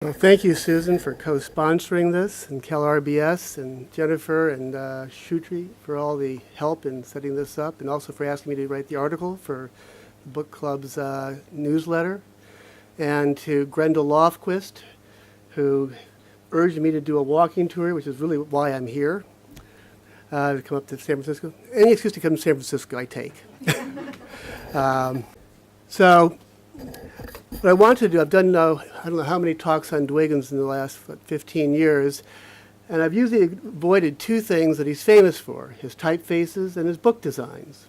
Well, thank you, Susan, for co-sponsoring this, and CalRBS, and Jennifer and Shutri for all the help in setting this up, and also for asking me to write the article for the book club's newsletter, and to Grendel Lofquist, who urged me to do a walking tour, which is really why I'm here, to come up to San Francisco. Any excuse to come to San Francisco, I take. So what I want to do, I've done I don't know how many talks on Dwiggins in the last 15 years, and I've usually avoided two things that he's famous for, his typefaces and his book designs,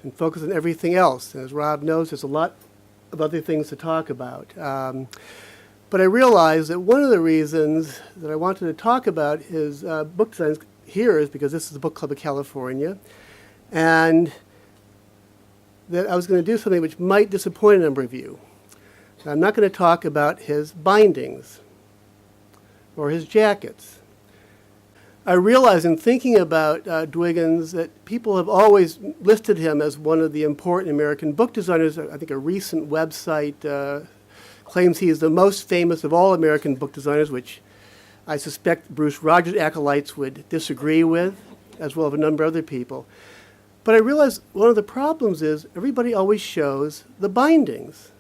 and focus on everything else. And as Rob knows, there's a lot of other things to talk about. But I realized that one of the reasons that I wanted to talk about his book designs here is because this is the Book Club of California, and that I was going to do something which might disappoint a number of you. I'm not going to talk about his bindings or his jackets. I realize in thinking about Dwiggins that people have always listed him as one of the important American book designers. I think a recent website claims he is the most famous of all American book designers, which I suspect Bruce Rogers' acolytes would disagree with, as well as a number of other people. But I realize one of the problems is everybody always shows the bindings.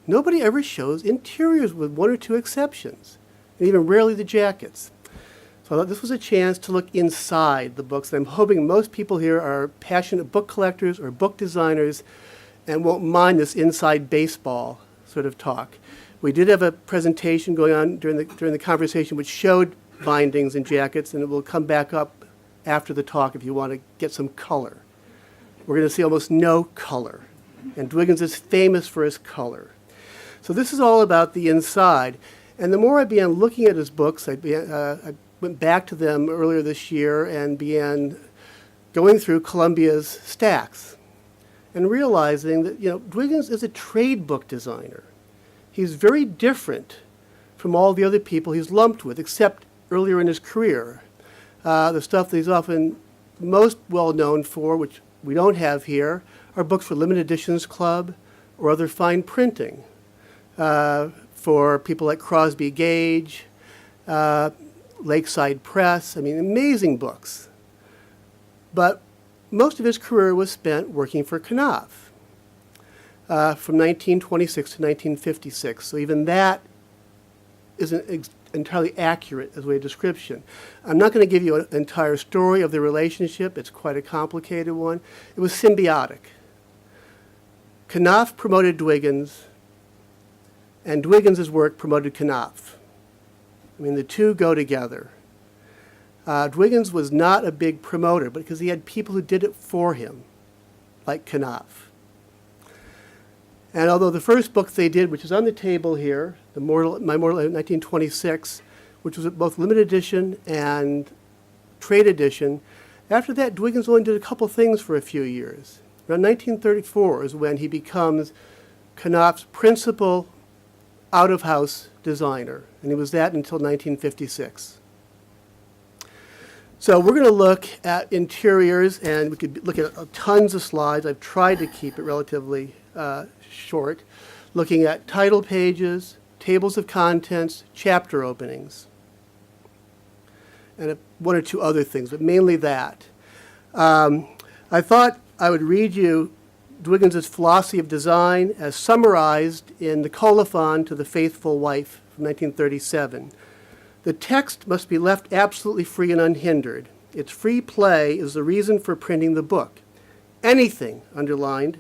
Nobody ever shows interiors with one or two exceptions, and even rarely the jackets. So I thought this was a chance to look inside the books. And I'm hoping most people here are passionate book collectors or book designers and won't mind this inside baseball sort of talk. We did have a presentation going on during the conversation which showed bindings and jackets, and it will come back up after the talk if you want to get some color. We're going to see almost no color, and Dwiggins is famous for his color. So this is all about the inside, and the more I began looking at his books, I went back to them earlier this year and began going through Columbia's stacks and realizing that, Dwiggins is a trade book designer. He's very different from all the other people he's lumped with, except earlier in his career. The stuff that he's often most well known for, which we don't have here, are books for Limited Editions Club or other fine printing for people like Crosby Gage, Lakeside Press. I mean, amazing books. But most of his career was spent working for Knopf from 1926 to 1956. So even that isn't entirely accurate as a way of description. I'm not going to give you an entire story of the relationship. It's quite a complicated one. It was symbiotic. Knopf promoted Dwiggins, and Dwiggins' work promoted Knopf. I mean, the two go together. Dwiggins was not a big promoter, but because he had people who did it for him, like Knopf. And although the first book they did, which is on the table here, My Mortal in 1926, which was both limited edition and trade edition, after that, Dwiggins only did a couple things for a few years. Around 1934 is when he becomes Knopf's principal out-of-house designer, and he was that until 1956. So we're going to look at interiors, and we could look at tons of slides. I've tried to keep it relatively short, looking at title pages, tables of contents, chapter openings, and one or two other things, but mainly that. I thought I would read you Dwiggins' philosophy of design as summarized in the colophon to the Faithful Wife from 1937. The text must be left absolutely free and unhindered. Its free play is the reason for printing the book. Anything, underlined,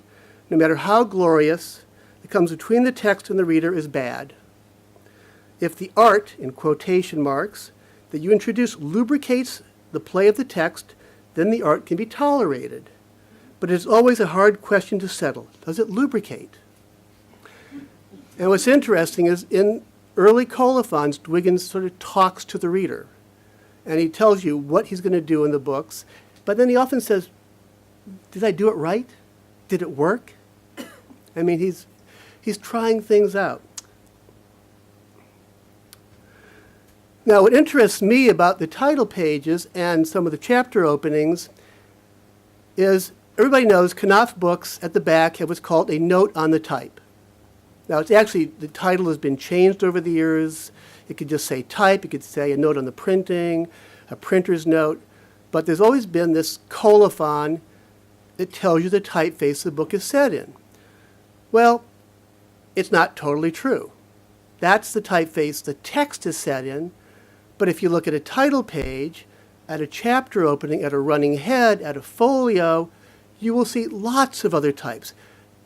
no matter how glorious, that comes between the text and the reader is bad. If the art, in quotation marks, that you introduce lubricates the play of the text, then the art can be tolerated. But it is always a hard question to settle. Does it lubricate? And what's interesting is in early colophons, Dwiggins sort of talks to the reader. And he tells you what he's going to do in the books. But then he often says, did I do it right? Did it work? I mean, he's trying things out. Now, what interests me about the title pages and some of the chapter openings is everybody knows Knopf books at the back have what's called a note on the type. Now, it's actually, the title has been changed over the years. It could just say type. It could say a note on the printing, a printer's note. But there's always been this colophon that tells you the typeface the book is set in. Well, it's not totally true. That's the typeface the text is set in. But if you look at a title page, at a chapter opening, at a running head, at a folio, you will see lots of other types.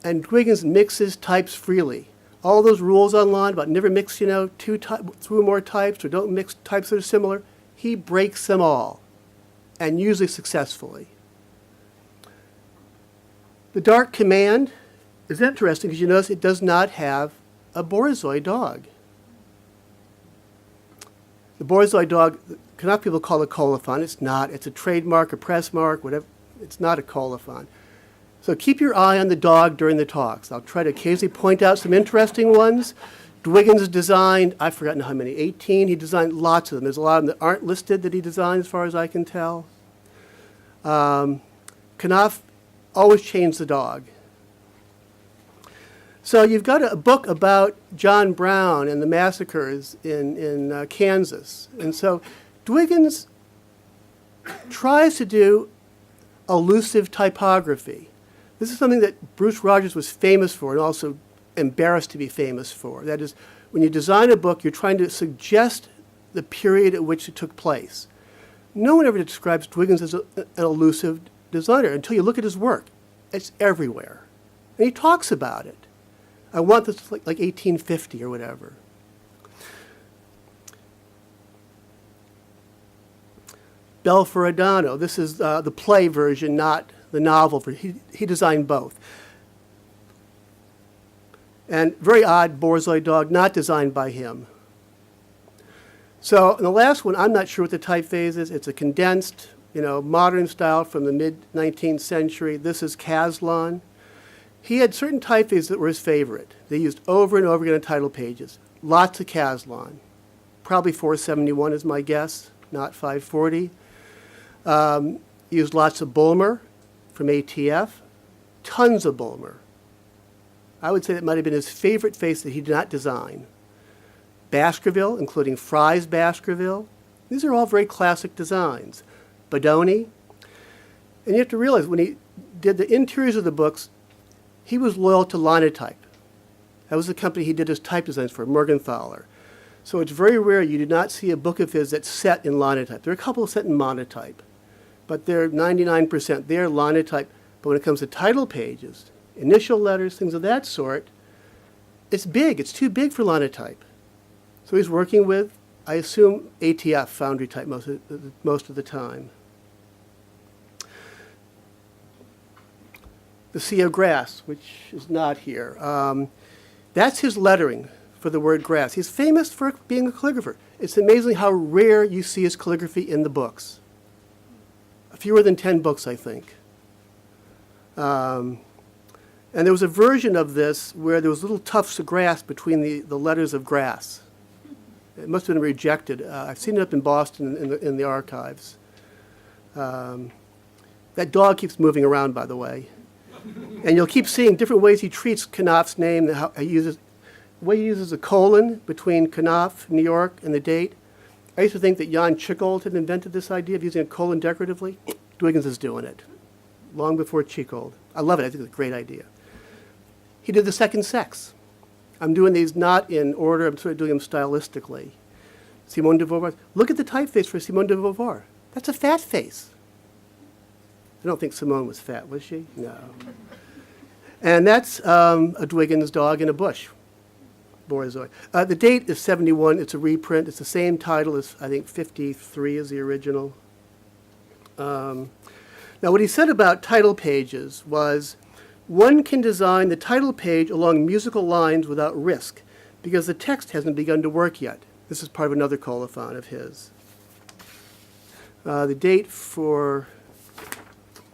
And Dwiggins mixes types freely. All those rules online about never mix, two or more types, or don't mix types that are similar, he breaks them all, and usually successfully. The dark command is interesting because you notice it does not have a BORZÓI dog. The BORZÓI dog, Knopf people call it a colophon. It's not. It's a trademark, a press mark, whatever. It's not a colophon. So keep your eye on the dog during the talks. I'll try to occasionally point out some interesting ones. Dwiggins designed, I've forgotten how many, 18. He designed lots of them. There's a lot of them that aren't listed that he designed as far as I can tell. Knopf always changed the dog. So you've got a book about John Brown and the massacres in Kansas. And so Dwiggins tries to do elusive typography. This is something that Bruce Rogers was famous for and also embarrassed to be famous for. That is, when you design a book, you're trying to suggest the period at which it took place. No one ever describes Dwiggins as an elusive designer until you look at his work. It's everywhere. And he talks about it. I want this like 1850 or whatever. Bell for Adano. This is the play version, not the novel. He designed both. And very odd BORZÓI dog, not designed by him. So in the last one, I'm not sure what the typeface is. It's a condensed, modern style from the mid-19th century. This is Caslon. He had certain typefaces that were his favorite. They used over and over again on title pages. Lots of Caslon. Probably 471 is my guess, not 540. Used lots of Bulmer from ATF. Tons of Bulmer. I would say that might have been his favorite face that he did not design. Baskerville, including Fry's Baskerville. These are all very classic designs. Bodoni. And you have to realize when he did the interiors of the books, he was loyal to Linotype. That was the company he did his type designs for, Morgenthaler. So it's very rare you do not see a book of his that's set in Linotype. There are a couple set in monotype, but they're 99%. They're Linotype. But when it comes to title pages, initial letters, things of that sort, it's big. It's too big for Linotype. So he's working with, I assume, ATF, Foundry type most of the time. The Sea of Grass, which is not here. That's his lettering for the word grass. He's famous for being a calligrapher. It's amazing how rare you see his calligraphy in the books. Fewer than 10 books, I think. And there was a version of this where there was little tufts of grass between the letters of grass. It must have been rejected. I've seen it up in Boston in the archives. That dog keeps moving around, by the way. And you'll keep seeing different ways he treats Knopf's name, how he uses, the way he uses a colon between Knopf, New York, and the date. I used to think that Jan Tschichold had invented this idea of using a colon decoratively. Dwiggins is doing it, long before Tschichold. I love it. I think it's a great idea. He did the second sex. I'm doing these not in order. I'm sort of doing them stylistically. Simone de Beauvoir. Look at the typeface for Simone de Beauvoir. That's a fat face. I don't think Simone was fat, was she? No. And that's a Dwiggins dog in a bush, BORZÓI. The date is 71. It's a reprint. It's the same title as, I think, 53 is the original. Now, what he said about title pages was, one can design the title page along musical lines without risk because the text hasn't begun to work yet. This is part of another colophon of his. The date for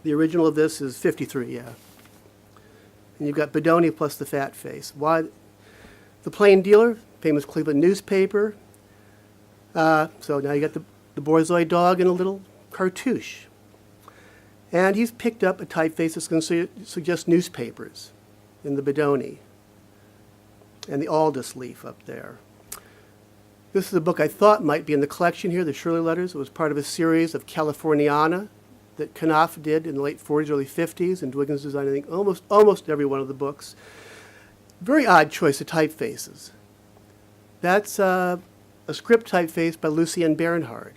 the original of this is 53, yeah. And you've got Bodoni plus the fat face. Why? The Plain Dealer, famous Cleveland newspaper. So now you got the BORZÓI dog and a little cartouche. And he's picked up a typeface that's going to suggest newspapers in the Bodoni. and the Aldous leaf up there. This is a book I thought might be in the collection here, the Shirley Letters. It was part of a series of Californiana that Knopf did in the late 40s, early 50s, and Dwiggins designed, I think, almost every one of the books. Very odd choice of typefaces. That's a script typeface by Lucien Bernhard.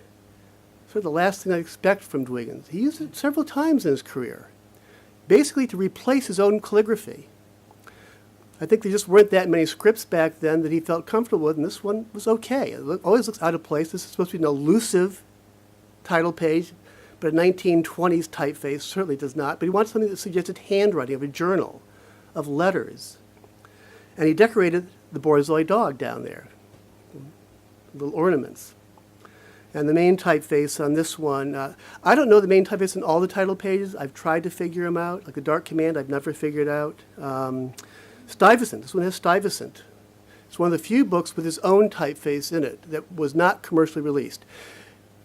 Sort of the last thing I'd expect from Dwiggins. He used it several times in his career, basically to replace his own calligraphy. I think there just weren't that many scripts back then that he felt comfortable with, and this one was okay. It always looks out of place. This is supposed to be an elusive title page, but a 1920s typeface certainly does not. But he wants something that suggested handwriting of a journal, of letters. And he decorated the BORZÓI dog down there, little ornaments. And the main typeface on this one, I don't know the main typeface on all the title pages. I've tried to figure them out. Like the Dark Command, I've never figured out. Stuyvesant, this one has Stuyvesant. It's one of the few books with his own typeface in it that was not commercially released.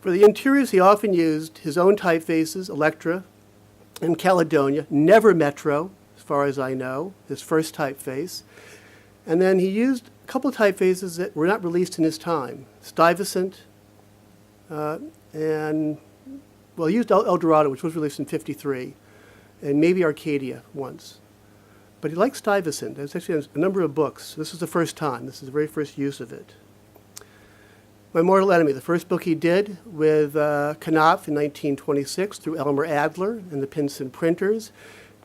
For the interiors, he often used his own typefaces, Electra and Caledonia, never Metro, as far as I know, his first typeface. And then he used a couple of typefaces that were not released in his time. Stuyvesant, and, well, he used El Dorado, which was released in '53, and maybe Arcadia once. But he liked Stuyvesant. There's actually a number of books. This is the first time. This is the very first use of it. My Mortal Enemy, the first book he did with Knopf in 1926 through Elmer Adler and the Pinson printers,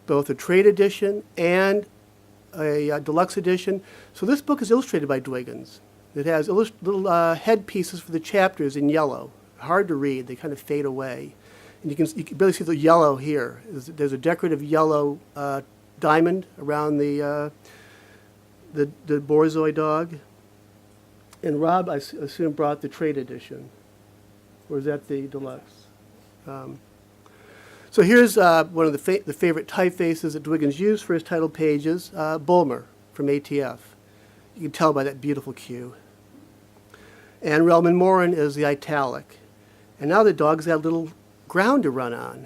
both a trade edition and a deluxe edition. So this book is illustrated by Dwiggins. It has little head pieces for the chapters in yellow. Hard to read. They kind of fade away. And you can barely see the yellow here. There's a decorative yellow diamond around the BORZÓI dog. And Rob, I assume, brought the trade edition. Or is that the deluxe? So here's one of the favorite typefaces that Dwiggins used for his title pages, Bulmer from ATF. You can tell by that beautiful Q. And Relman Morin is the italic. And now the dog's got a little ground to run on.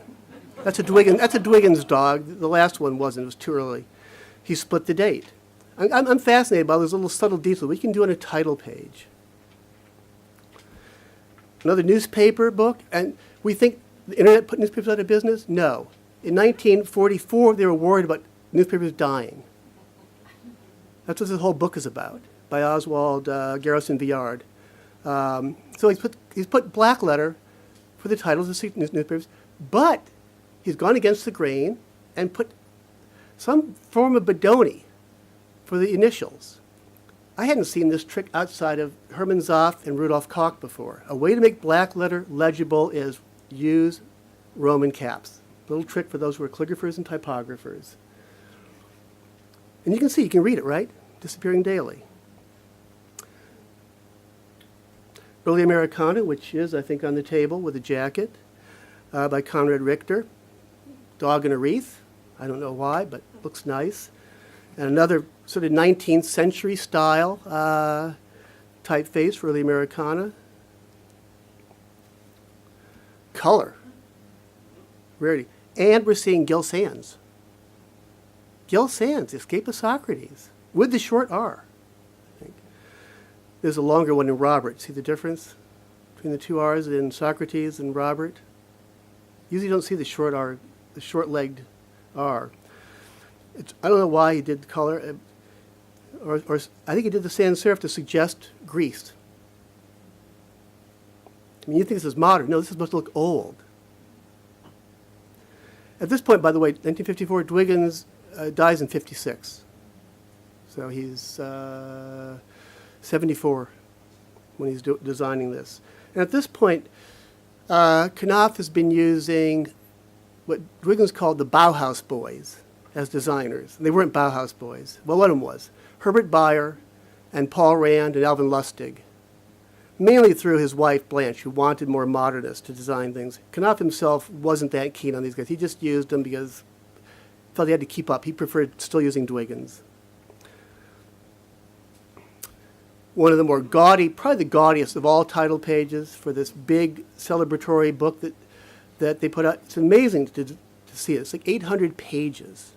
That's a Dwiggins dog. The last one wasn't. It was too early. He split the date. I'm fascinated by those little subtle details we can do on a title page. Another newspaper book, and we think the internet put newspapers out of business? No. In 1944, they were worried about newspapers dying. That's what this whole book is about, by Oswald Garrison Villard. So he's put black letter for the titles of newspapers, but he's gone against the grain and put some form of Bodoni for the initials. I hadn't seen this trick outside of Hermann Zoff and Rudolf Koch before. A way to make black letter legible is use Roman caps. Little trick for those who are calligraphers and typographers. And you can see, you can read it, right? Disappearing Daily. Early Americana, which is, I think, on the table with a jacket, by Conrad Richter. Dog in a wreath. I don't know why, but looks nice. And another sort of 19th century style typeface for early Americana. Color. Rarity. And we're seeing Gil Sans. Gil Sans, Escape of Socrates, with the short R, I think. There's a longer one in Robert. See the difference between the two R's in Socrates and Robert? Usually you don't see the short R, the short-legged R. I don't know why he did the color, or I think he did the sans serif to suggest Greece. I mean, you think this is modern. No, this is supposed to look old. At this point, by the way, 1954, Dwiggins dies in 56. So he's 74 when he's designing this. And at this point, Knopf has been using what Dwiggins called the Bauhaus boys as designers. They weren't Bauhaus boys. Well, one of them was. Herbert Bayer and Paul Rand and Alvin Lustig. Mainly through his wife, Blanche, who wanted more modernists to design things. Knopf himself wasn't that keen on these guys. He just used them because he felt he had to keep up. He preferred still using Dwiggins. One of the more gaudy, probably the gaudiest of all title pages for this big celebratory book that they put out. It's amazing to see it. It's like 800 pages.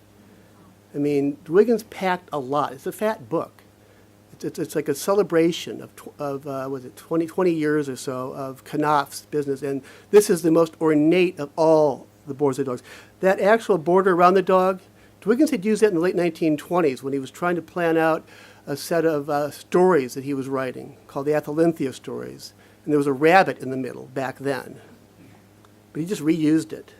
I mean, Dwiggins packed a lot. It's a fat book. It's like a celebration was it 20 years or so of Knopf's business, and this is the most ornate of all the BORZÓI dogs. That actual border around the dog, Dwiggins had used that in the late 1920s when he was trying to plan out a set of stories that he was writing called the Atalynthia stories, and there was a rabbit in the middle back then, but he just reused it.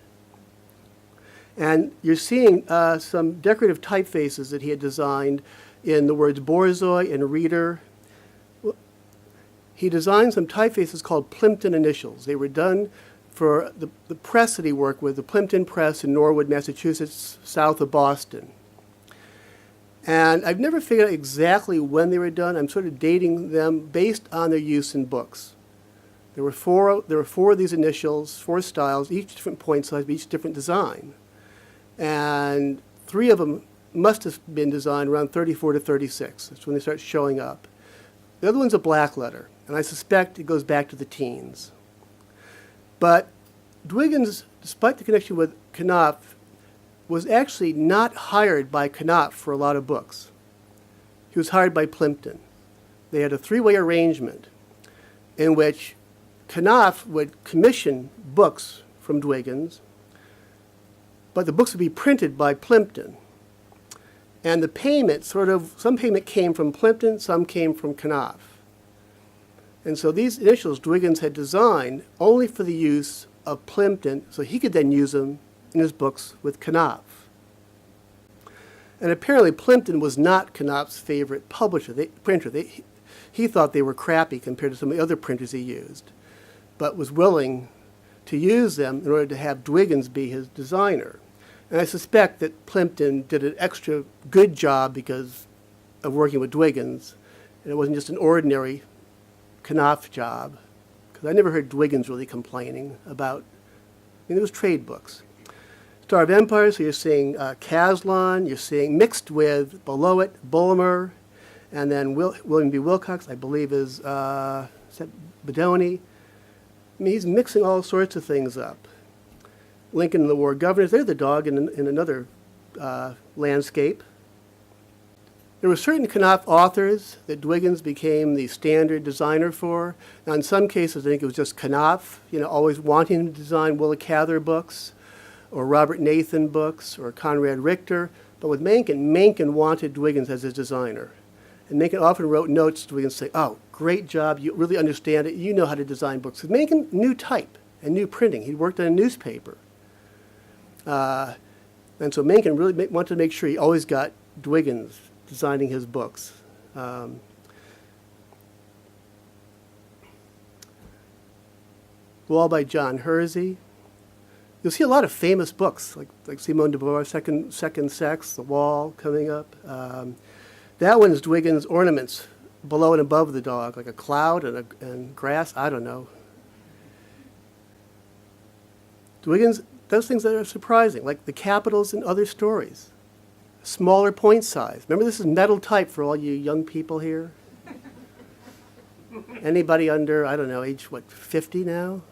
And you're seeing some decorative typefaces that he had designed in the words BORZÓI and reader. He designed some typefaces called Plimpton initials. They were done for the press that he worked with, the Plimpton Press in Norwood, Massachusetts, south of Boston. And I've never figured out exactly when they were done. I'm sort of dating them based on their use in books. There were four of these initials, 4 styles, each different point size, but each different design. And 3 of them must have been designed around 34 to 36. That's when they start showing up. The other one's a black letter, and I suspect it goes back to the teens. But Dwiggins, despite the connection with Knopf, was actually not hired by Knopf for a lot of books. He was hired by Plimpton. They had a 3-way arrangement in which Knopf would commission books from Dwiggins, but the books would be printed by Plimpton. And the payment some payment came from Plimpton, some came from Knopf. And so these initials Dwiggins had designed only for the use of Plimpton, so he could then use them in his books with Knopf. And apparently Plimpton was not Knopf's favorite printer. He thought they were crappy compared to some of the other printers he used, but was willing to use them in order to have Dwiggins be his designer. And I suspect that Plimpton did an extra good job because of working with Dwiggins, and it wasn't just an ordinary Knopf job, because I never heard Dwiggins really complaining about, it was trade books. Star of Empire, so you're seeing Caslon, you're seeing mixed with, below it, Bulmer, and then William B. Wilcox, I believe is that Bedoni. I mean, he's mixing all sorts of things up. Lincoln and the War Governors, they're the dog in another landscape. There were certain Knopf authors that Dwiggins became the standard designer for. Now, in some cases, I think it was just Knopf, always wanting to design Willa Cather books, or Robert Nathan books, or Conrad Richter. But with Mencken wanted Dwiggins as his designer. And Mencken often wrote notes to Dwiggins saying, "Oh, great job, you really understand it, you know how to design books." Because Mencken knew type and knew printing. He'd worked on a newspaper. And so Mencken really wanted to make sure he always got Dwiggins designing his books. Wall by John Hersey. You'll see a lot of famous books, like Simone de Beauvoir, Second Sex, The Wall coming up. That one's Dwiggins' ornaments below and above the dog, like a cloud and grass, I don't know. Dwiggins does things that are surprising, like the capitals in other stories. Smaller point size. Remember, this is metal type for all you young people here. Anybody under, I don't know, age, 50 now?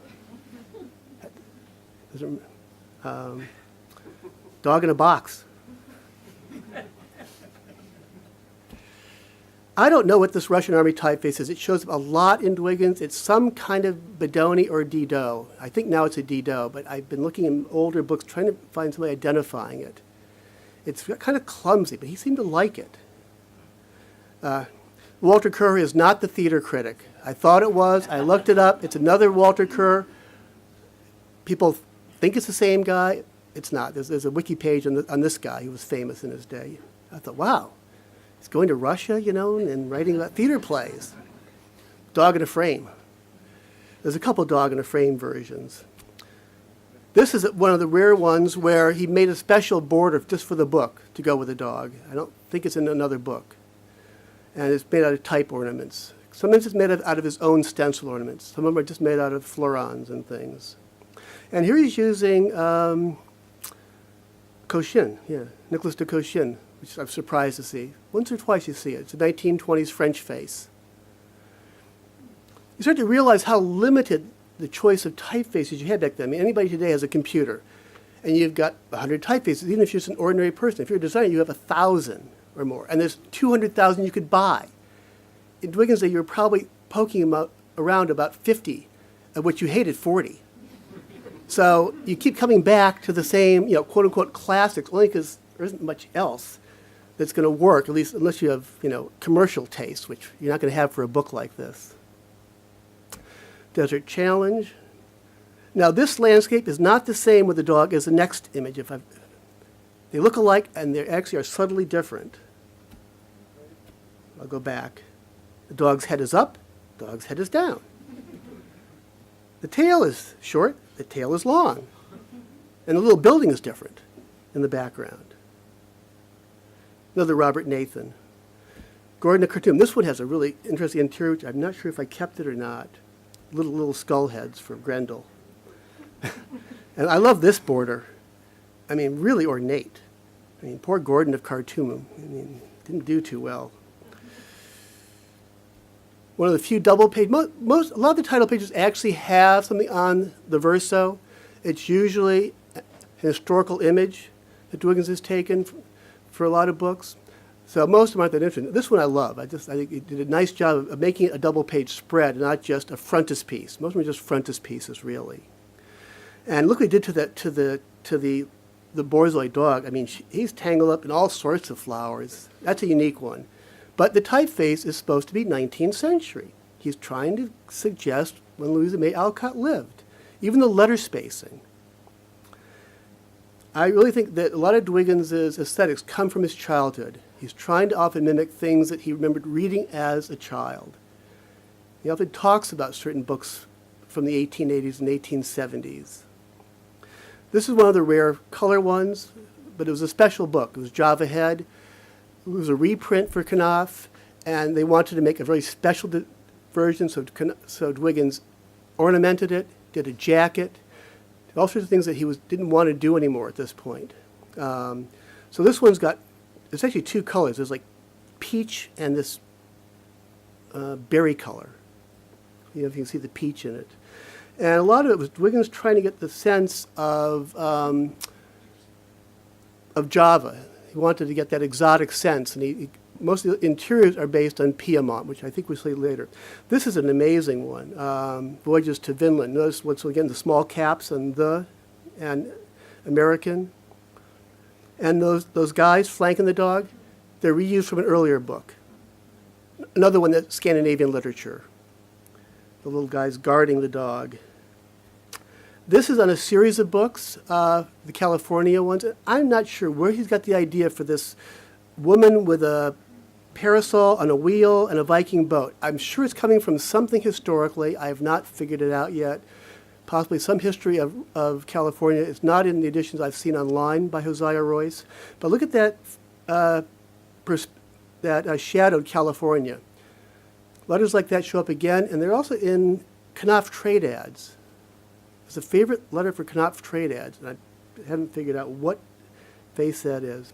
Dog in a box. I don't know what this Russian Army typeface is. It shows up a lot in Dwiggins. It's some kind of Bedoni or Didot. I think now it's a Didot, but I've been looking in older books trying to find somebody identifying it. It's kind of clumsy, but he seemed to like it. Walter Kerr is not the theater critic. I thought it was. I looked it up. It's another Walter Kerr. People think it's the same guy. It's not. There's a wiki page on this guy who was famous in his day. I thought, wow. He's going to Russia, and writing about theater plays. Dog in a Frame. There's a couple Dog in a Frame versions. This is one of the rare ones where he made a special border just for the book to go with the dog. I don't think it's in another book. And it's made out of type ornaments. Sometimes it's made out of his own stencil ornaments. Some of them are just made out of florins and things. And here he's using Cochin, Nicolas de Cochin, which I'm surprised to see. Once or twice you see it. It's a 1920s French face. You start to realize how limited the choice of typefaces you had back then. I mean, anybody today has a computer, and you've got 100 typefaces. Even if you're just an ordinary person, if you're a designer, you have 1,000 or more, and there's 200,000 you could buy. in Dwiggins' day, you were probably poking him around about 50, of which you hated 40. So you keep coming back to the same, quote-unquote classics, only because there isn't much else that's going to work, at least unless you have, commercial taste, which you're not going to have for a book like this. Desert Challenge. Now, this landscape is not the same with the dog as the next image. They look alike, and they actually are subtly different. I'll go back. The dog's head is up, the dog's head is down. The tail is short, the tail is long. And the little building is different in the background. Another Robert Nathan. Gordon the cartoon. This one has a really interesting interior, which I'm not sure if I kept it or not. Little skull heads for Grendel. And I love this border. I mean, really ornate. I mean, poor Gordon of Khartoum. I mean, didn't do too well. One of the few double page. A lot of the title pages actually have something on the verso. It's usually an historical image that Dwiggins has taken for a lot of books. So most of them aren't that interesting. This one I love. I think he did a nice job of making it a double page spread, not just a frontispiece. Most of them are just frontispieces, really. And look what he did to the BORZÓI dog. I mean, he's tangled up in all sorts of flowers. That's a unique one. But the typeface is supposed to be 19th century. He's trying to suggest when Louisa May Alcott lived. Even the letter spacing. I really think that a lot of Dwiggins' aesthetics come from his childhood. He's trying to often mimic things that he remembered reading as a child. He often talks about certain books from the 1880s and 1870s. This is one of the rare color ones, but it was a special book. It was Java Head. It was a reprint for Knopf, and they wanted to make a very special version, so Dwiggins ornamented it, did a jacket, did all sorts of things that he didn't want to do anymore at this point. So this one's got, it's actually two colors. There's like peach and this berry color. If you can see the peach in it. And a lot of it was Dwiggins trying to get the sense of Java. He wanted to get that exotic sense, and most of the interiors are based on Piedmont, which I think we'll see later. This is an amazing one, Voyages to Vinland. Notice once again the small caps and American. And those guys flanking the dog, they're reused from an earlier book. Another one that's Scandinavian literature. The little guys guarding the dog. This is on a series of books, the California ones. I'm not sure where he's got the idea for this woman with a parasol on a wheel and a Viking boat. I'm sure it's coming from something historically. I have not figured it out yet. Possibly some history of California. It's not in the editions I've seen online by Hosea Royce. But look at that, shadowed California. Letters like that show up again, and they're also in Knopf trade ads. It's a favorite letter for Knopf trade ads, and I haven't figured out what face that is.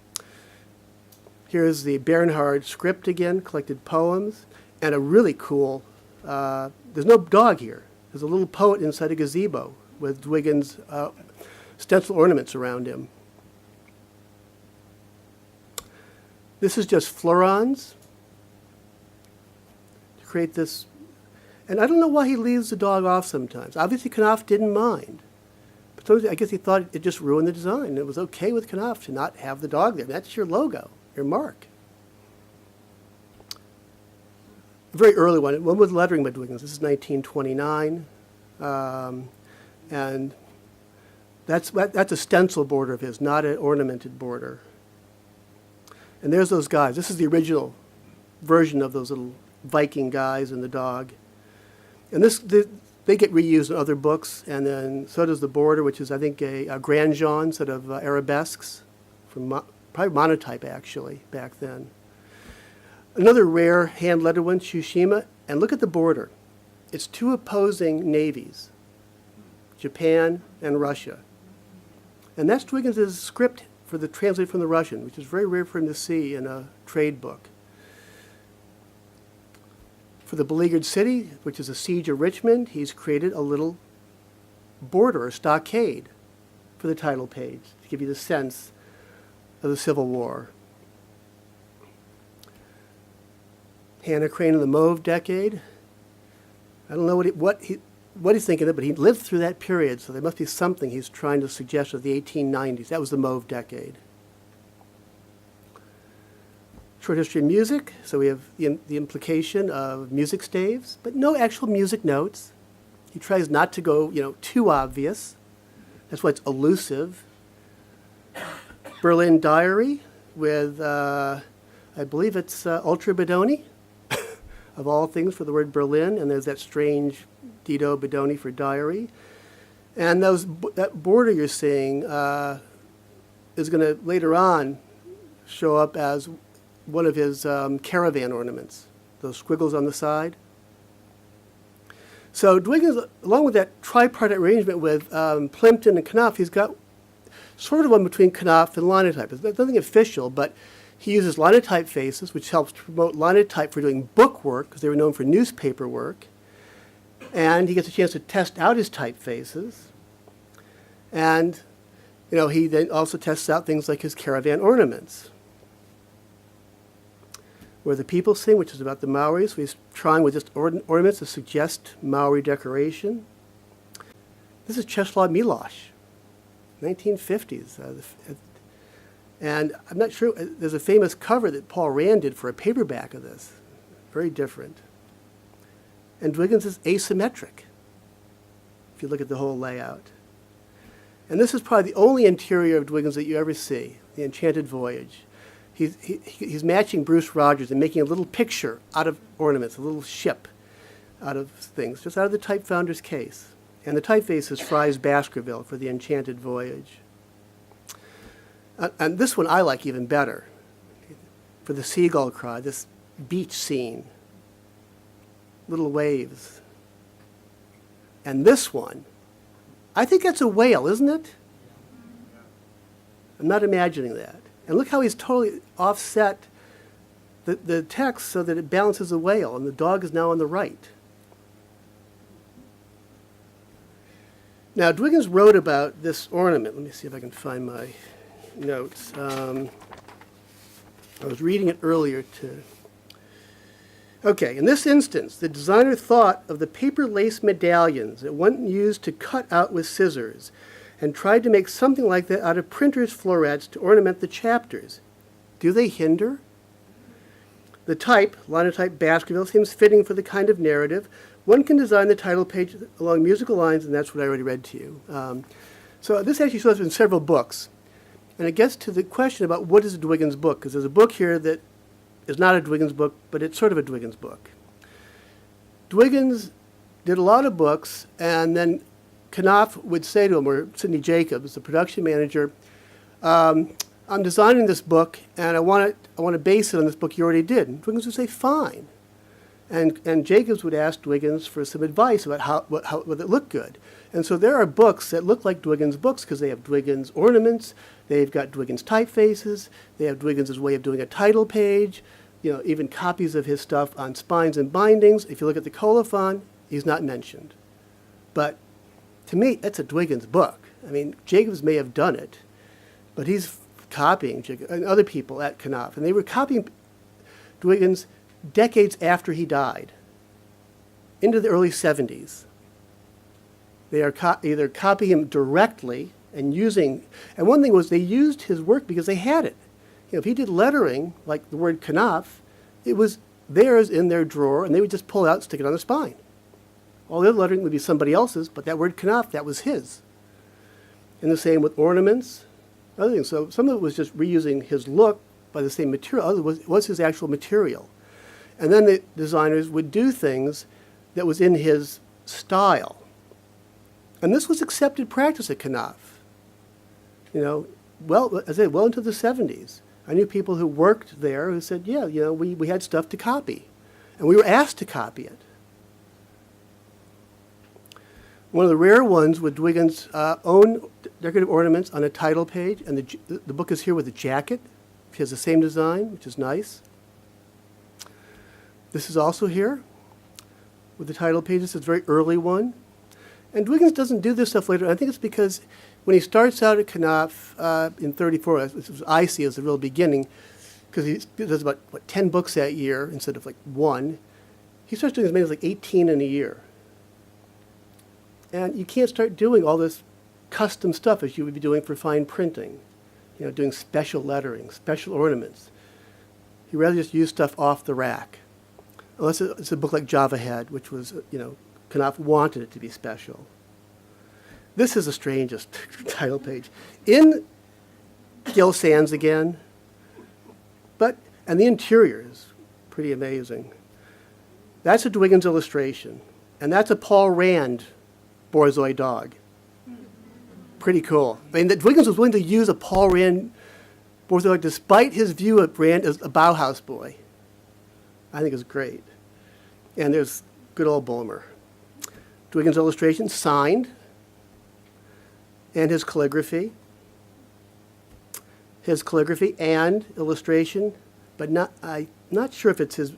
Here's the Bernhard script again, collected poems, and a really cool, there's no dog here. There's a little poet inside a gazebo with Dwiggins' stencil ornaments around him. This is just florons to create this. And I don't know why he leaves the dog off sometimes. Obviously, Knopf didn't mind. But sometimes I guess he thought it just ruined the design. It was okay with Knopf to not have the dog there. That's your logo, your mark. A very early one with lettering by Dwiggins. This is 1929. And that's a stencil border of his, not an ornamented border. And there's those guys. This is the original version of those little Viking guys and the dog. And they get reused in other books, and then so does the border, which is, I think, a Grand Jean set of arabesques, from probably monotype, actually, back then. Another rare hand-lettered one, Tsushima, and look at the border. It's two opposing navies, Japan and Russia. And that's Dwiggins' script for the translate from the Russian, which is very rare for him to see in a trade book. For the beleaguered city, which is a siege of Richmond, he's created a little border, a stockade, for the title page to give you the sense of the Civil War. Hannah Crane in the Mauve decade. I don't know what he's thinking of, but he lived through that period, so there must be something he's trying to suggest of the 1890s. That was the Mauve decade. Short history of music. So we have the implication of music staves, but no actual music notes. He tries not to go, too obvious. That's why it's elusive. Berlin Diary with, I believe it's Ultra Bedoni, of all things, for the word Berlin, and there's that strange Dido Bedoni for diary. And that border you're seeing is going to later on show up as one of his caravan ornaments, those squiggles on the side. So Dwiggins, along with that tripartite arrangement with Plimpton and Knopf, he's got sort of one between Knopf and linotype. It's nothing official, but he uses linotype faces, which helps to promote linotype for doing book work, because they were known for newspaper work. And he gets a chance to test out his typefaces. And, he then also tests out things like his caravan ornaments. Where the People Sing, which is about the Maoris. So he's trying with just ornaments to suggest Maori decoration. This is Czeslaw Milosz, 1950s. And I'm not sure, there's a famous cover that Paul Rand did for a paperback of this. Very different. And Dwiggins is asymmetric, if you look at the whole layout. And this is probably the only interior of Dwiggins that you ever see, the Enchanted Voyage. He's matching Bruce Rogers and making a little picture out of ornaments, a little ship out of things, just out of the type founder's case. And the typeface is Fry's Baskerville for the Enchanted Voyage. And this one I like even better, for the Sea-Gull Cry, this beach scene, little waves. And this one, I think that's a whale, isn't it? I'm not imagining that. And look how he's totally offset the text so that it balances the whale, and the dog is now on the right. Now, Dwiggins wrote about this ornament. Let me see if I can find my notes. I was reading it earlier too. Okay, in this instance, the designer thought of the paper lace medallions that one used to cut out with scissors, and tried to make something like that out of printer's florets to ornament the chapters. Do they hinder? The type, linotype Baskerville, seems fitting for the kind of narrative. One can design the title page along musical lines, and that's what I already read to you. So this actually shows up in several books. And it gets to the question about what is a Dwiggins book, because there's a book here that is not a Dwiggins book, but it's sort of a Dwiggins book. Dwiggins did a lot of books, and then Knopf would say to him, or Sidney Jacobs, the production manager, I'm designing this book, and I want to base it on this book you already did. And Dwiggins would say, fine. And Jacobs would ask Dwiggins for some advice about how would it look good. And so there are books that look like Dwiggins books because they have Dwiggins ornaments, they've got Dwiggins typefaces, they have Dwiggins' way of doing a title page, even copies of his stuff on spines and bindings. If you look at the colophon, he's not mentioned. But to me, that's a Dwiggins book. I mean, Jacobs may have done it, but he's copying and other people at Knopf. And they were copying Dwiggins decades after he died, into the early 70s. They are either copying him directly and using, and one thing was they used his work because they had it. If he did lettering, like the word Knopf, it was theirs in their drawer, and they would just pull it out and stick it on the spine. All the other lettering would be somebody else's, but that word Knopf, that was his. And the same with ornaments, other things. So some of it was just reusing his look by the same material, other was his actual material. And then the designers would do things that was in his style. And this was accepted practice at Knopf. Well into the 70s. I knew people who worked there who said, yeah, we had stuff to copy. And we were asked to copy it. One of the rare ones with Dwiggins' own decorative ornaments on a title page, and the book is here with a jacket. He has the same design, which is nice. This is also here with the title page. This is a very early one. And Dwiggins doesn't do this stuff later. I think it's because when he starts out at Knopf in 34, this was I see as the real beginning, because he does about, 10 books that year instead of like one. He starts doing as many as like 18 in a year. And you can't start doing all this custom stuff as you would be doing for fine printing, doing special lettering, special ornaments. You'd rather just use stuff off the rack. Unless it's a book like Java Head, which was, Knopf wanted it to be special. This is the strangest title page. In Gill Sands again, and the interior is pretty amazing. That's a Dwiggins illustration, and that's a Paul Rand BORZÓI dog. Pretty cool. I mean, Dwiggins was willing to use a Paul Rand BORZÓI dog despite his view of Rand as a Bauhaus boy. I think it's great. And there's good old Bulmer. Dwiggins illustration, signed, and his calligraphy. His calligraphy and illustration, but I'm not sure if it's his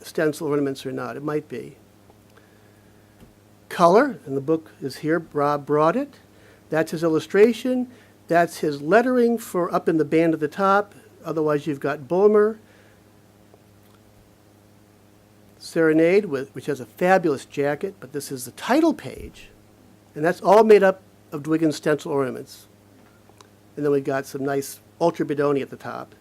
stencil ornaments or not. It might be. Color, and the book is here. Rob brought it. That's his illustration. That's his lettering for up in the band at the top. Otherwise, you've got Bulmer. Serenade, which has a fabulous jacket, but this is the title page. And that's all made up of Dwiggins stencil ornaments. And then we've got some nice Ultra Bidoni at the top.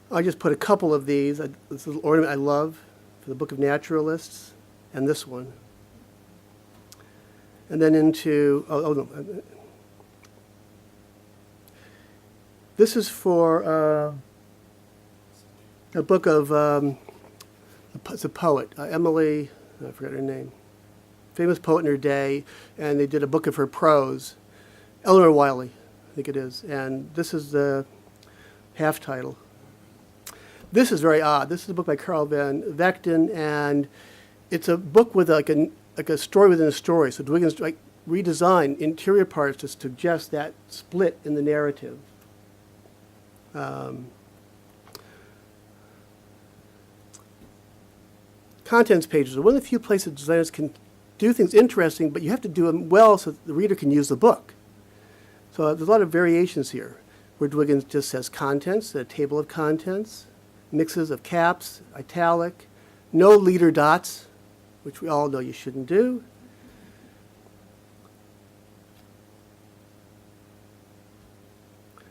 I just put a couple of these. This little ornament I love for the Book of Naturalists, and this one. And then into, no. This is for a book of, it's a poet, Emily, I forgot her name, famous poet in her day, and they did a book of her prose. Eleanor Wiley, I think it is, and this is the half title. This is very odd. This is a book by Carl van Vechten, and it's a book with like a story within a story. So Dwiggins redesigned interior parts to suggest that split in the narrative. Contents pages are one of the few places designers can do things interesting, but you have to do them well so that the reader can use the book. So there's a lot of variations here, where Dwiggins just says contents, a table of contents, mixes of caps, italic, no leader dots, which we all know you shouldn't do.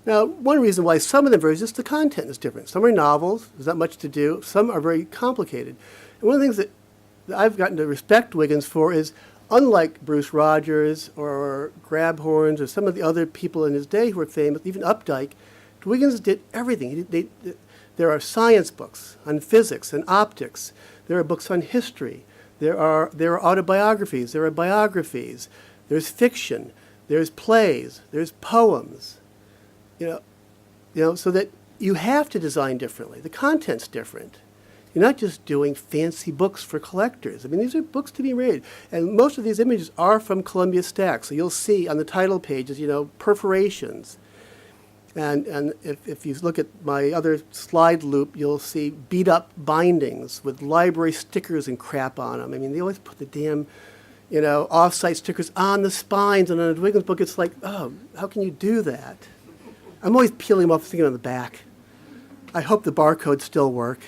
Now, one reason why some of them vary is just the content is different. Some are novels, there's not much to do. Some are very complicated. And one of the things that I've gotten to respect Dwiggins for is, unlike Bruce Rogers or Grabhorns or some of the other people in his day who were famous, even Updike, Dwiggins did everything. There are science books on physics and optics. There are books on history. There are autobiographies. There are biographies. There's fiction. There's plays. There's poems. So that you have to design differently. The content's different. You're not just doing fancy books for collectors. I mean, these are books to be read. And most of these images are from Columbia Stack. So you'll see on the title pages, perforations. And if you look at my other slide loop, you'll see beat-up bindings with library stickers and crap on them. I mean, they always put the damn, off-site stickers on the spines. And on a Dwiggins book, it's like, oh, how can you do that? I'm always peeling them off, thinking on the back. I hope the barcodes still work.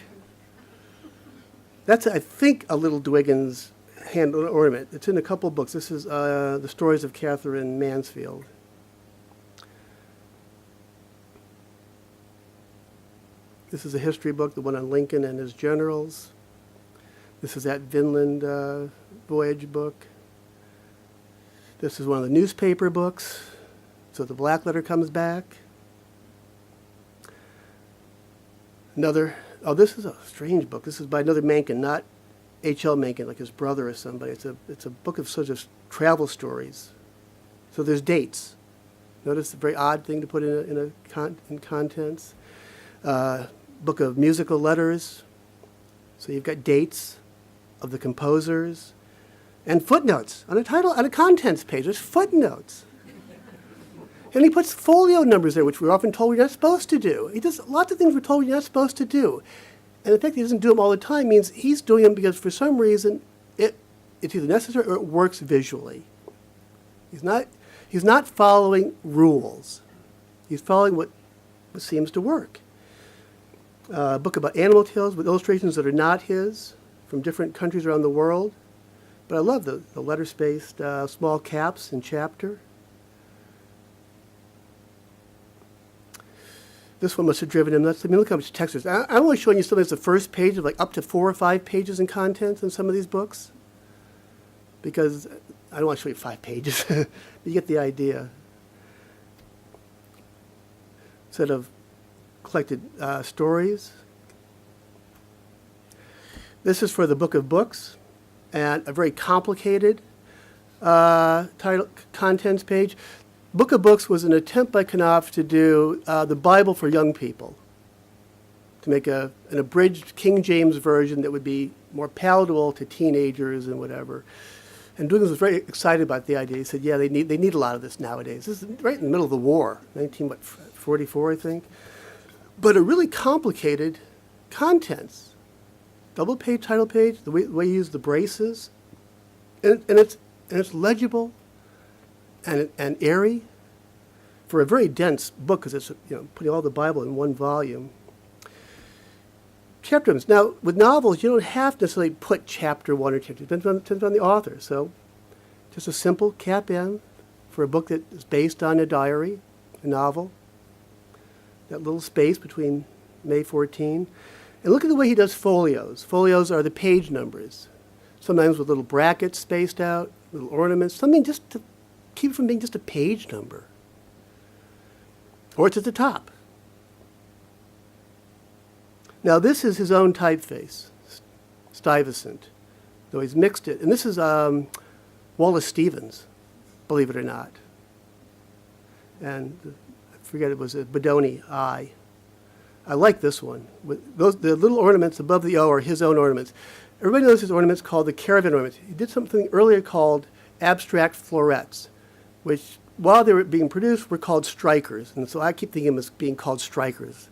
That's, I think, a little Dwiggins hand ornament. It's in a couple books. This is The Stories of Catherine Mansfield. This is a history book, the one on Lincoln and his generals. This is that Vinland voyage book. This is one of the newspaper books. So the black letter comes back. This is a strange book. This is by another Mencken, not H.L. Mencken, like his brother or somebody. It's a book of sort of travel stories. So there's dates. Notice the very odd thing to put in contents. Book of musical letters. So you've got dates of the composers and footnotes on a contents page. There's footnotes. And he puts folio numbers there, which we're often told we're not supposed to do. He does lots of things we're told we're not supposed to do. And the fact that he doesn't do them all the time means he's doing them because for some reason it's either necessary or it works visually. He's not following rules. He's following what It seems to work. A book about animal tales with illustrations that are not his, from different countries around the world. But I love the letter-spaced small caps and chapter. This one must have driven him nuts. I mean, look how much text there is. I'm only showing you something that's the first page of like up to 4 or 5 pages in contents in some of these books. Because I don't want to show you 5 pages. You get the idea. Set of collected stories. This is for the Book of Books, and a very complicated title contents page. Book of Books was an attempt by Knopf to do the Bible for young people, to make an abridged King James version that would be more palatable to teenagers and whatever. And Dwiggins was very excited about the idea. He said, yeah, they need a lot of this nowadays. This is right in the middle of the war, 1944, I think. But a really complicated contents. Double page, title page, the way you use the braces. And it's legible and airy for a very dense book, because it's putting all the Bible in one volume. Chapter names. Now, with novels, you don't have to necessarily put chapter 1 or chapter 2. It depends on the author. So just a simple cap in for a book that is based on a diary, a novel. That little space between May 14. And look at the way he does folios. Folios are the page numbers, sometimes with little brackets spaced out, little ornaments, something just to keep it from being just a page number. Or it's at the top. Now this is his own typeface, Stuyvesant, though he's mixed it. And this is Wallace Stevens, believe it or not. And I forget, it was a Bodoni I. I like this one. The little ornaments above the O are his own ornaments. Everybody knows his ornaments called the caravan ornaments. He did something earlier called abstract florets, which, while they were being produced, were called strikers. And so I keep thinking of them as being called strikers.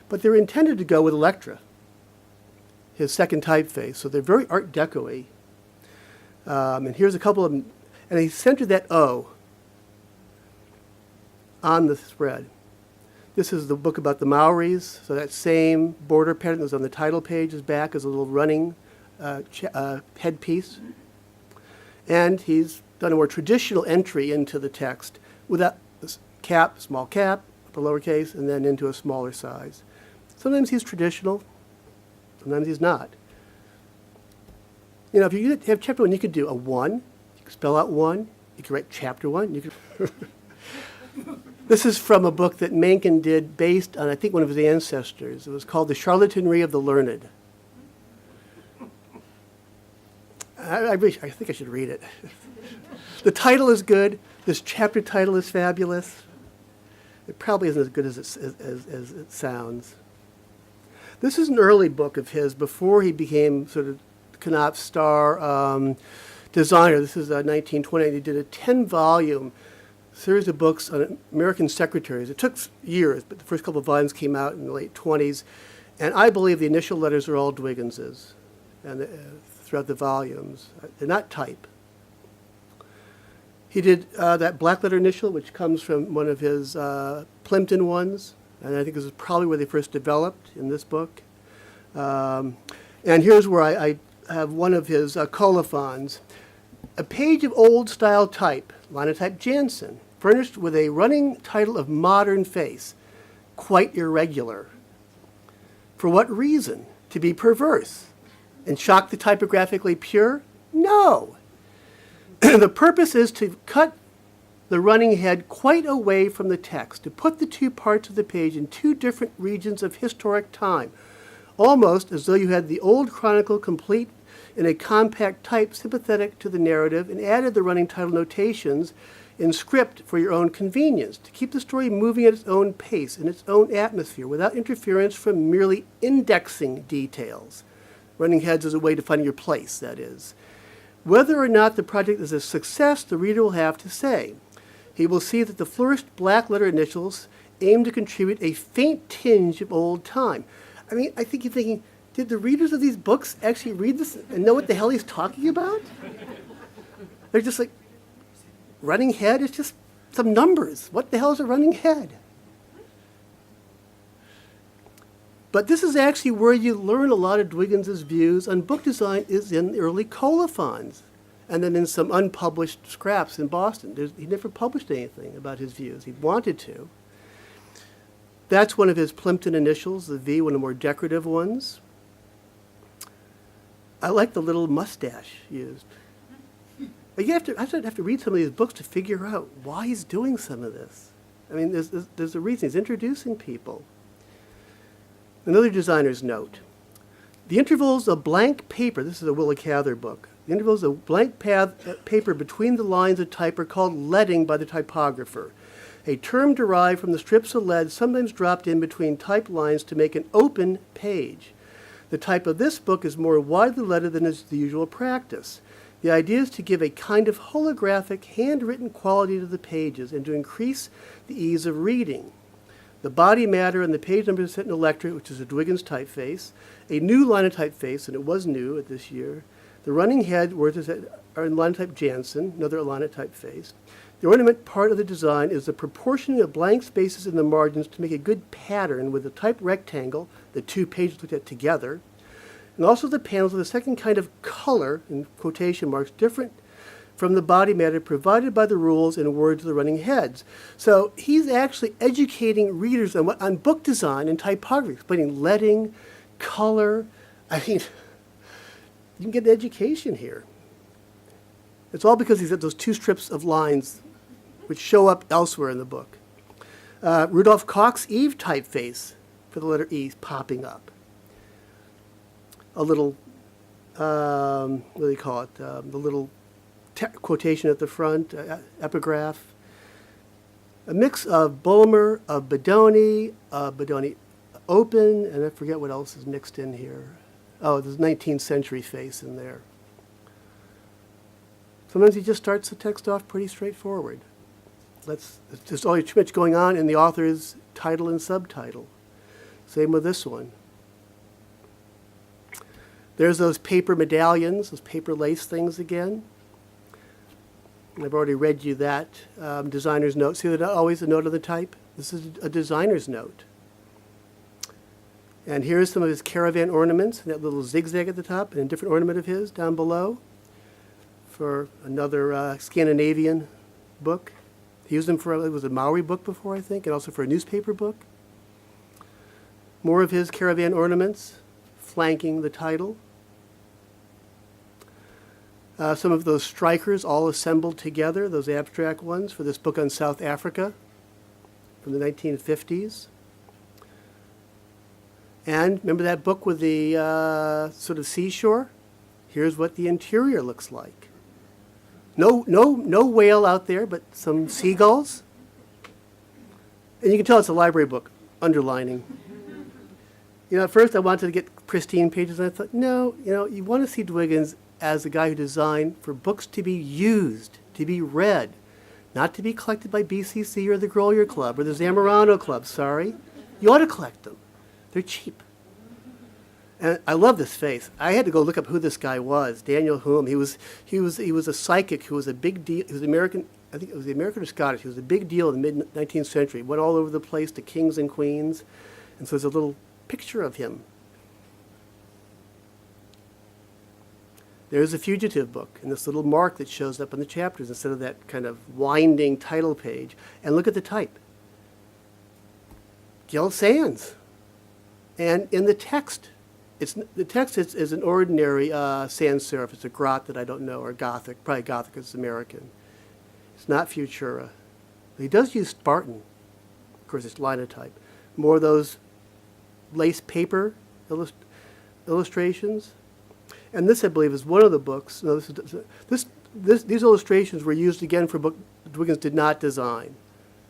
But they were intended to go with Electra, his second typeface. So they're very Art Deco-y. And here's a couple of them. And he centered that O on the spread. This is the book about the Maoris. So that same border pattern that was on the title page is back as a little running headpiece. And he's done a more traditional entry into the text without this cap, small cap, upper lowercase, and then into a smaller size. Sometimes he's traditional, sometimes he's not. If you have chapter 1, you could do a 1. You could spell out 1. You could write chapter 1. You could. This is from a book that Mencken did based on, I think, one of his ancestors. It was called The Charlatanry of the Learned. I think I should read it. The title is good. This chapter title is fabulous. It probably isn't as good as it sounds. This is an early book of his before he became sort of Knopf's star designer. This is 1928. He did a 10-volume series of books on American secretaries. It took years, but the first couple of volumes came out in the late 20s. And I believe the initial letters are all Dwiggins's and throughout the volumes. They're not type. He did that black letter initial, which comes from one of his Plimpton ones. And I think this is probably where they first developed in this book. And here's where I have one of his colophons. A page of old-style type, Linotype Jansen, furnished with a running title of modern face, quite irregular. For what reason? To be perverse and shock the typographically pure? No. The purpose is to cut the running head quite away from the text, to put the two parts of the page in two different regions of historic time, almost as though you had the old chronicle complete in a compact type sympathetic to the narrative and added the running title notations in script for your own convenience, to keep the story moving at its own pace, in its own atmosphere, without interference from merely indexing details. Running heads is a way to find your place, that is. Whether or not the project is a success, the reader will have to say. He will see that the flourished black letter initials aim to contribute a faint tinge of old time. I mean, I think you're thinking, did the readers of these books actually read this and know what the hell he's talking about? They're just like, running head is just some numbers. What the hell is a running head? But this is actually where you learn a lot of Dwiggins' views on book design is in the early colophons, and then in some unpublished scraps in Boston. He never published anything about his views. He wanted to. That's one of his Plimpton initials, the V, one of the more decorative ones. I like the little mustache used. But I have to read some of these books to figure out why he's doing some of this. I mean, there's a reason. He's introducing people. Another designer's note. The intervals of blank paper, this is a Willa Cather book, the intervals of blank paper between the lines of type are called leading by the typographer, a term derived from the strips of lead sometimes dropped in between type lines to make an open page. The type of this book is more widely leaded than is the usual practice. The idea is to give a kind of holographic, handwritten quality to the pages and to increase the ease of reading. The body matter and the page numbers are set in electric, which is a Dwiggins typeface, a new line of typeface, and it was new at this year. The running head words are in line type Jansen, another line of typeface. The ornament part of the design is the proportioning of blank spaces in the margins to make a good pattern with the type rectangle, the two pages looked at together, and also the panels with a second kind of color, in quotation marks, different from the body matter provided by the rules and words of the running heads. So he's actually educating readers on book design and typography, explaining leading, color. I mean, you can get an education here. It's all because he's got those two strips of lines which show up elsewhere in the book. Rudolph Koch's Eve typeface for the letter E popping up. A little, what do they call it? The little quotation at the front, epigraph. A mix of Bulmer, of Bodoni Open, and I forget what else is mixed in here. Oh, there's 19th century face in there. Sometimes he just starts the text off pretty straightforward. There's always too much going on in the author's title and subtitle. Same with this one. There's those paper medallions, those paper lace things again. I've already read you that designer's note. See that always a note of the type? This is a designer's note. And here's some of his caravan ornaments, that little zigzag at the top, and a different ornament of his down below for another Scandinavian book. He used them for, it was a Maori book before, I think, and also for a newspaper book. More of his caravan ornaments flanking the title. Some of those strikers all assembled together, those abstract ones, for this book on South Africa from the 1950s. And remember that book with the sort of seashore? Here's what the interior looks like. No whale out there, but some seagulls. And you can tell it's a library book, underlining. You know, at first I wanted to get pristine pages, and I thought, no, you want to see Dwiggins as the guy who designed for books to be used, to be read, not to be collected by BCC or the Grolier Club or the Zamorano Club, sorry. You ought to collect them. They're cheap. And I love this face. I had to go look up who this guy was, Daniel Hume. He was a psychic who was a big deal. He was American, I think it was the American or Scottish. He was a big deal in the mid-19th century. Went all over the place to kings and queens. And so there's a little picture of him. There's a fugitive book, and this little mark that shows up in the chapters instead of that kind of winding title page. And look at the type. Gill Sans. And in the text, the text is an ordinary sans serif. It's a grot that I don't know, or Gothic, probably Gothic because it's American. It's not Futura. He does use Spartan. Of course, it's linotype. More of those lace paper illustrations. And this, I believe, is one of the books. No, these illustrations were used again for a book Dwiggins did not design.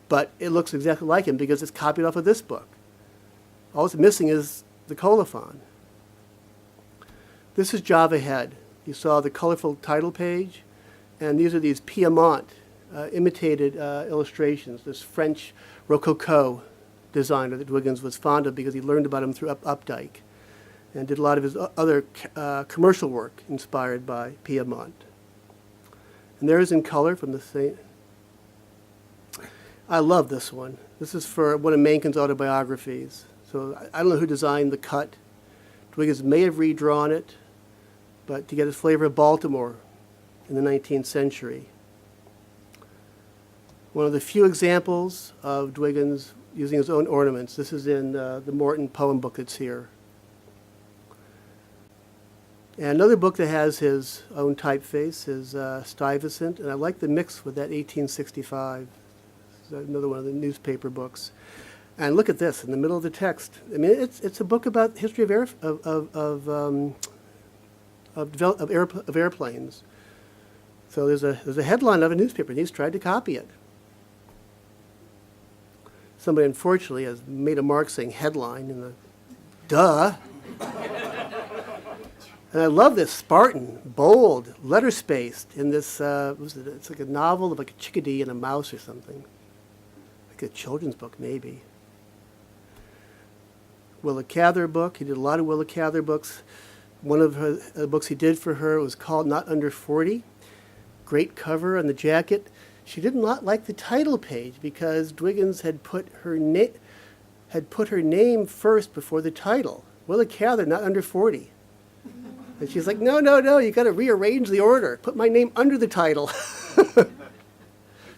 But it looks exactly like him because it's copied off of this book. All it's missing is the colophon. This is Java Head. You saw the colorful title page. And these are these Piedmont imitated illustrations, this French Rococo designer that Dwiggins was fond of because he learned about him through Updike and did a lot of his other commercial work inspired by Piedmont. And there is in color from the same. I love this one. This is for one of Mencken's autobiographies. So I don't know who designed the cut. Dwiggins may have redrawn it, but to get his flavor of Baltimore in the 19th century. One of the few examples of Dwiggins using his own ornaments. This is in the Morton poem book that's here. And another book that has his own typeface is Stuyvesant, and I like the mix with that 1865. This is another one of the newspaper books. And look at this in the middle of the text. I mean, it's a book about the history of airplanes. So there's a headline of a newspaper, and he's tried to copy it. Somebody, unfortunately, has made a mark saying headline in the duh. And I love this, Spartan, bold, letter-spaced in this, it's like a novel of like a chickadee and a mouse or something. Like a children's book, maybe. Willa Cather book, he did a lot of Willa Cather books. One of the books he did for her was called Not Under 40. Great cover on the jacket. She did not like the title page because Dwiggins had put her name first before the title. Willa Cather, Not Under 40. And she's like, no, you got to rearrange the order. Put my name under the title.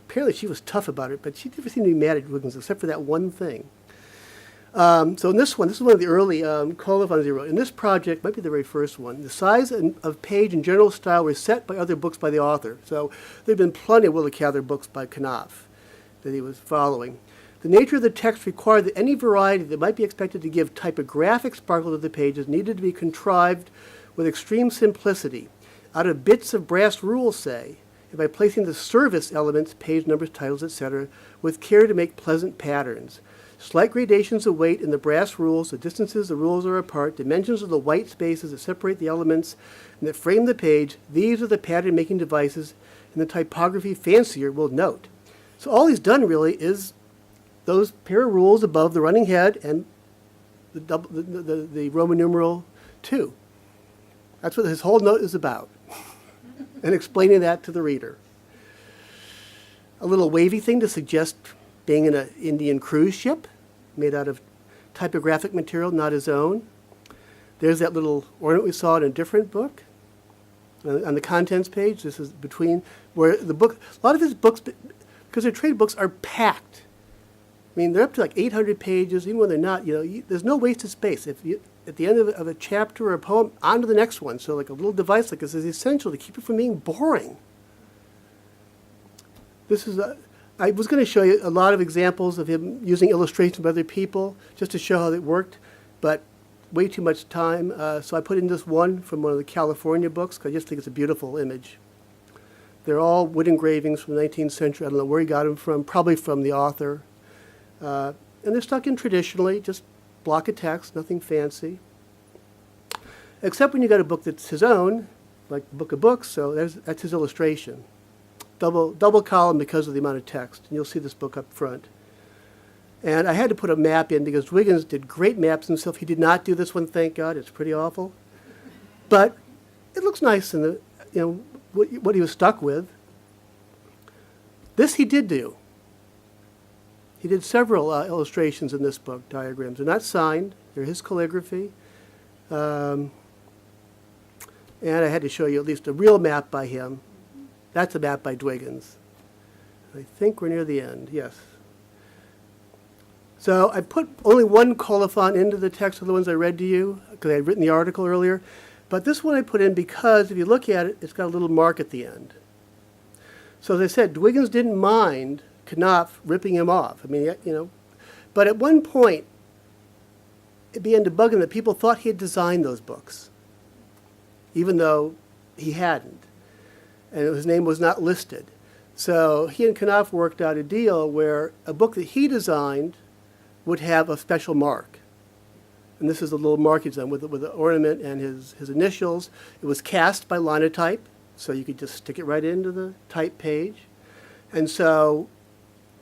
Apparently she was tough about it, but she never seemed to be mad at Dwiggins except for that one thing. So in this is one of the early colophons he wrote. In this project, might be the very first one, the size of page and general style were set by other books by the author. So there have been plenty of Willa Cather books by Knopf that he was following. The nature of the text required that any variety that might be expected to give typographic sparkle to the pages needed to be contrived with extreme simplicity, out of bits of brass rules, say, and by placing the service elements, page numbers, titles, etc., with care to make pleasant patterns. Slight gradations of weight in the brass rules, the distances the rules are apart, dimensions of the white spaces that separate the elements and that frame the page, these are the pattern-making devices, and the typography fancier will note. So all he's done really is those pair of rules above the running head and the Roman numeral 2. That's what his whole note is about, and explaining that to the reader. A little wavy thing to suggest being in an Indian cruise ship made out of typographic material, not his own. There's that little ornament we saw in a different book. On the contents page, this is between where the book, a lot of his books, because they're trade books, are packed. I mean, they're up to like 800 pages, even when they're not, there's no wasted space. If you, at the end of a chapter or a poem, on to the next one. So like a little device like this is essential to keep it from being boring. This is I was going to show you a lot of examples of him using illustrations of other people just to show how it worked, but way too much time. So I put in this one from one of the California books because I just think it's a beautiful image. They're all wood engravings from the 19th century. I don't know where he got them from, probably from the author. And they're stuck in traditionally, just block of text, nothing fancy. Except when you got a book that's his own, like the Book of Books, so that's his illustration. Double column because of the amount of text. And you'll see this book up front. And I had to put a map in because Dwiggins did great maps himself. He did not do this one, thank God. It's pretty awful. But it looks nice in the, what he was stuck with. This he did do. He did several illustrations in this book, diagrams. They're not signed. They're his calligraphy. And I had to show you at least a real map by him. That's a map by Dwiggins. I think we're near the end, yes. So I put only one colophon into the text of the ones I read to you, because I had written the article earlier. But this one I put in because if you look at it, it's got a little mark at the end. So as I said, Dwiggins didn't mind Knopf ripping him off. I mean, but at one point, it began to bug him that people thought he had designed those books, even though he hadn't. And his name was not listed. So he and Knopf worked out a deal where a book that he designed would have a special mark. And this is a little mark he's done with the ornament and his initials. It was cast by Linotype, so you could just stick it right into the type page. And so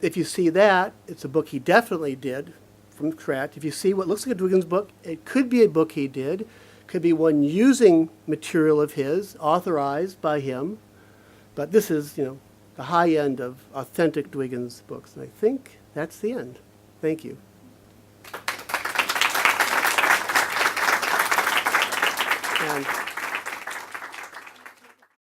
if you see that, it's a book he definitely did from scratch. If you see what looks like a Dwiggins book, it could be a book he did. Could be one using material of his, authorized by him. But this is, the high end of authentic Dwiggins books. And I think that's the end. Thank you. And